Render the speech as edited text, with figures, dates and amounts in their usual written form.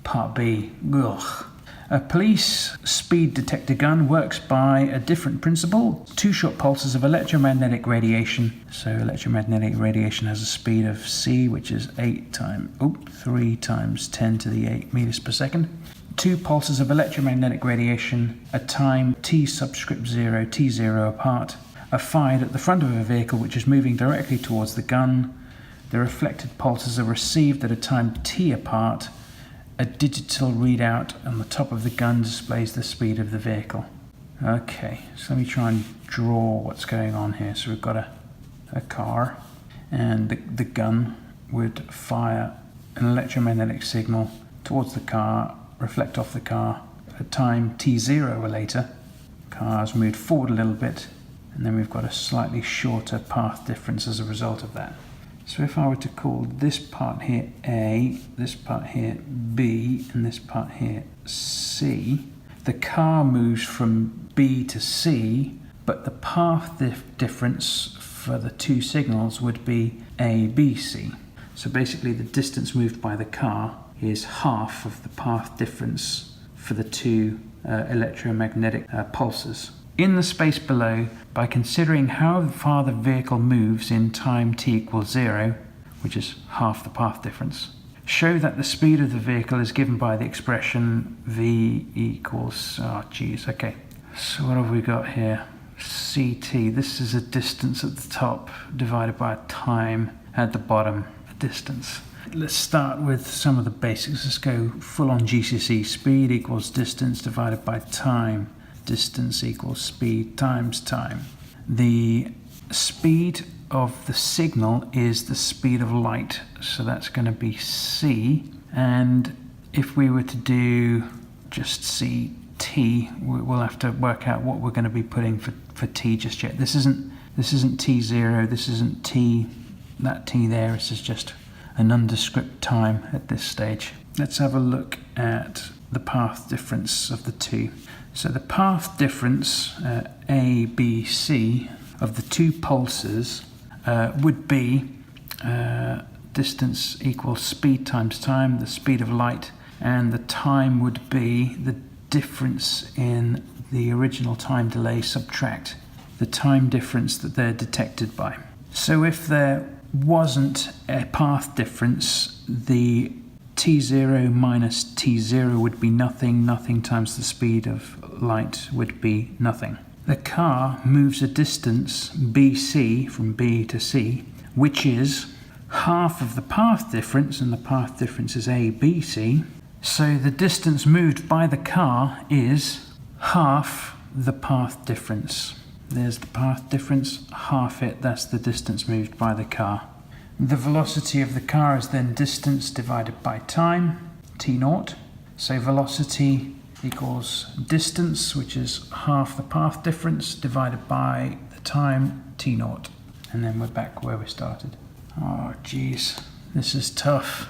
Part B. Ugh. A police speed detector gun works by a different principle. 2 short pulses of electromagnetic radiation. So electromagnetic radiation has a speed of c, which is 3 times 10 to the 8 meters per second. 2 pulses of electromagnetic radiation, a time t subscript 0, t0 apart, are fired at the front of a vehicle which is moving directly towards the gun. The reflected pulses are received at a time t apart. A digital readout on the top of the gun displays the speed of the vehicle. Okay, so let me try and draw what's going on here. So we've got a car, and the gun would fire an electromagnetic signal towards the car, reflect off the car. At time t0 or later, car's moved forward a little bit, and then we've got a slightly shorter path difference as a result of that. So if I were to call this part here A, this part here B, and this part here C, the car moves from B to C, but the path difference for the 2 signals would be A, B, C. So basically the distance moved by the car is half of the path difference for the 2 electromagnetic pulses. In the space below, by considering how far the vehicle moves in time t equals 0, which is half the path difference, show that the speed of the vehicle is given by the expression v equals, so what have we got here? ct, this is a distance at the top divided by a time at the bottom, a distance. Let's start with some of the basics. Let's go full on GCSE. Speed equals distance divided by time. Distance equals speed times time. The speed of the signal is the speed of light, so that's going to be c. And if we were to do just ct, we'll have to work out what we're going to be putting for t just yet. This isn't t0, this isn't t, that t there, this is just a nondescript time at this stage. Let's have a look at the path difference of the 2. So the path difference, A, B, C, of the 2 pulses would be distance equals speed times time, the speed of light, and the time would be the difference in the original time delay subtract the time difference that they're detected by. So if there wasn't a path difference, the t0 minus t0 would be nothing. Nothing times the speed of light would be nothing. The car moves a distance bc from B to C, which is half of the path difference, and the path difference is abc. So the distance moved by the car is half the path difference. There's the path difference, half it, that's the distance moved by the car. The velocity of the car is then distance divided by time, t0. So velocity equals distance, which is half the path difference, divided by the time, t0. And then we're back where we started. Oh geez, this is tough.